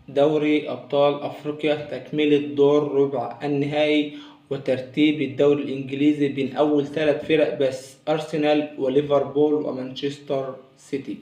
دوري أبطال أفريقيا تكملة دور ربع النهائي وترتيب الدوري الإنجليزي بين أول 3 فرق بس: أرسنال وليفربول ومانشستر سيتي.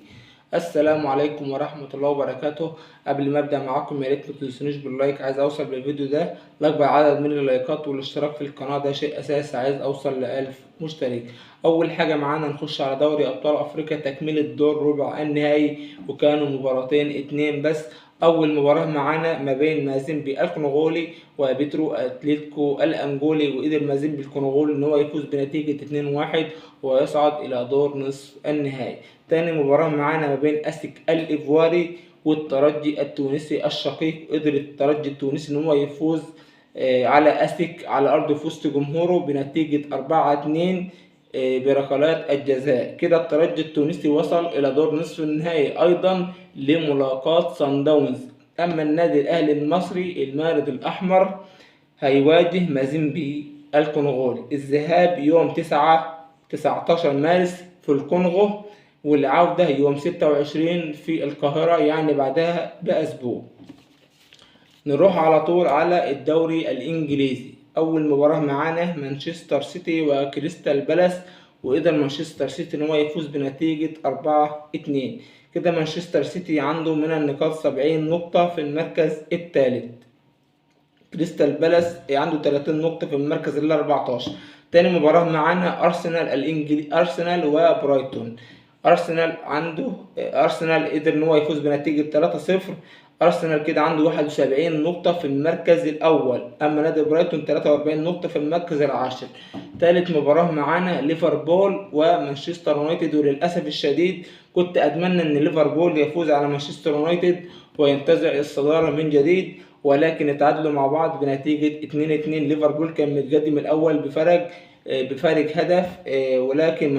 السلام عليكم ورحمة الله وبركاته. قبل ما أبدأ معاكم يا ريت متنسونيش باللايك، عايز أوصل بالفيديو ده لأكبر عدد من اللايكات، والاشتراك في القناة ده شيء أساسي، عايز أوصل ل1000 مشترك. أول حاجة معانا نخش على دوري أبطال أفريقيا تكملة دور ربع النهائي، وكانوا مباراتين 2 بس. أول مباراة معانا ما بين مازيمبي الكونغولي وبيترو أتلتيكو الأنجولي، وقدر مازيمبي الكونغولي إن هو يفوز بنتيجة 2-1 ويصعد إلى دور نصف النهائي. تاني مباراة معانا ما بين أسك الإيفواري والترجي التونسي الشقيق، قدر الترجي التونسي إن هو يفوز على أسك على أرض في وسط جمهوره بنتيجة 4-2 بركلات الجزاء. كده الترجي التونسي وصل إلى دور نصف النهائي أيضا لملاقاة صن داونز. أما النادي الأهلي المصري المارد الأحمر هيواجه مازيمبي الكونغولي. الذهاب يوم 19 مارس في الكونغو، والعودة يوم 26 في القاهرة، يعني بعدها بأسبوع. نروح على طول على الدوري الإنجليزي. أول مباراة معانا مانشستر سيتي وكريستال بالاس، وقدر مانشستر سيتي إن هو يفوز بنتيجة 4-2. كده مانشستر سيتي عنده من النقاط 70 نقطة في المركز الثالث. كريستال بالاس عنده 30 نقطة في المركز ال 14. تاني مباراة معانا أرسنال وبرايتون. أرسنال قدر إن هو يفوز بنتيجة 3-0. أرسنال كده عنده 71 نقطة في المركز الأول، أما نادي برايتون 43 نقطة في المركز العاشر. تالت مباراة معانا ليفربول ومانشستر يونايتد، وللأسف الشديد كنت أتمنى إن ليفربول يفوز على مانشستر يونايتد وينتزع الصدارة من جديد، ولكن اتعادلوا مع بعض بنتيجة 2-2. ليفربول كان متقدم الأول بفارق هدف، ولكن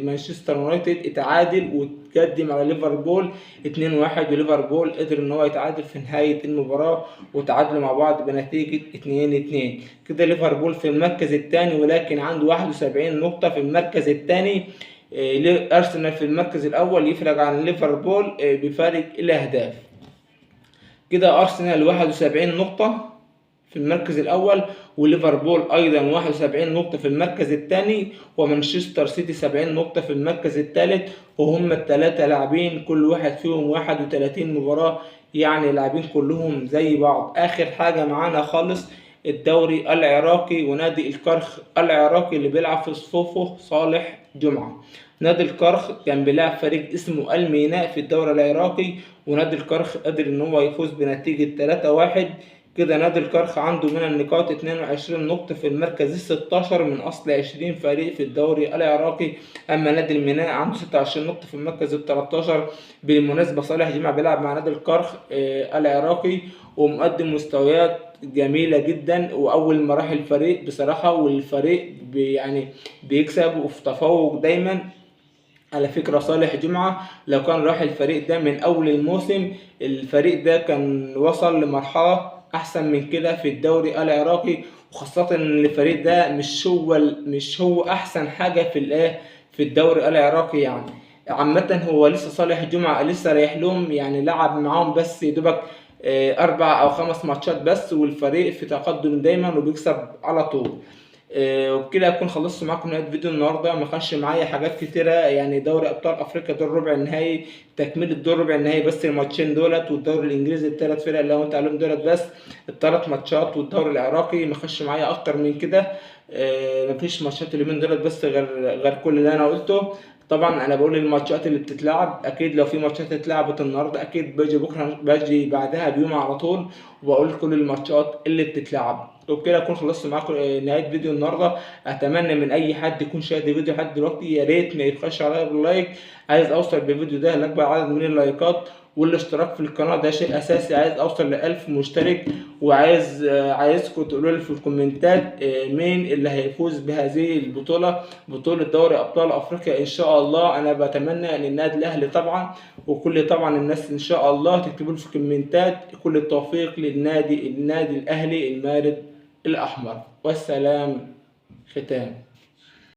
مانشستر يونايتد اتعادل وتقدم على ليفربول 2-1، وليفربول قدر ان هو يتعادل في نهاية المباراة وتعادلوا مع بعض بنتيجة 2-2. كده ليفربول في المركز الثاني ولكن عنده 71 نقطة في المركز الثاني. أرسنال في المركز الأول يفرق عن ليفربول بفارق الأهداف. كده أرسنال 71 نقطة في المركز الأول، وليفربول أيضا 71 نقطة في المركز الثاني، ومانشستر سيتي 70 نقطة في المركز الثالث. وهم الثلاثة لاعبين كل واحد فيهم 31 مباراة، يعني لاعبين كلهم زي بعض. آخر حاجة معانا خالص الدوري العراقي ونادي الكرخ العراقي اللي بيلعب في صفوفه صالح جمعة. نادي الكرخ كان بيلعب فريق اسمه الميناء في الدوري العراقي، ونادي الكرخ قدر ان هو يفوز بنتيجة 3-1. كده نادي الكرخ عنده من النقاط 22 نقطة في المركز ال16 من أصل 20 فريق في الدوري العراقي. أما نادي الميناء عنده 26 نقطة في المركز ال13. بالمناسبة صالح جمعة بيلعب مع نادي الكرخ العراقي ومقدم مستويات جميلة جدا، وأول مراحل الفريق بصراحة، والفريق يعني بيكسب وفي تفوق دايما. على فكرة صالح جمعة لو كان راح الفريق ده من أول الموسم، الفريق ده كان وصل لمرحلة أحسن من كده في الدوري العراقي، وخاصة إن الفريق ده مش هو أحسن حاجة في الدوري العراقي يعني. عامة هو لسه صالح جمعة لسه رايح لهم، يعني لعب معاهم بس يدوبك 4 أو 5 ماتشات بس، والفريق في تقدم دايما وبيكسب على طول. وبكده اكون خلصت معاكم نهايه فيديو النهارده. ما كانش معايا حاجات كتيره، يعني دوري ابطال افريقيا دور ربع النهائي تكمله دور ربع النهائي بس الماتشين دولت، والدوري الانجليزي الثلاث فرق اللي انت عليهم دولت بس الثلاث ماتشات، والدوري العراقي ما كانش معايا اكتر من كده. مفيش ماتشات اليومين دولت بس غير كل اللي انا قلته. طبعا انا بقول الماتشات اللي بتتلعب، اكيد لو في ماتشات اتلعبت النهارده اكيد باجي بكره باجي بعدها بيوم على طول وبقول كل الماتشات اللي بتتلعب. وبكده اكون خلصت معاكم نهايه فيديو النهارده. اتمنى من اي حد يكون شاهد الفيديو لحد دلوقتي يا ريت ما يبخلش عليا باللايك، عايز اوصل بالفيديو ده لاكبر عدد من اللايكات، والاشتراك في القناه ده شيء اساسي، عايز اوصل ل1000 مشترك. عايزكم تقولوا لي في الكومنتات مين اللي هيفوز بهذه البطوله، بطوله دوري ابطال افريقيا ان شاء الله. انا بتمنى للنادي الاهلي طبعا، وكل طبعا الناس ان شاء الله تكتبوا لي في الكومنتات كل التوفيق للنادي الاهلي المارد الأحمر. والسلام ختام.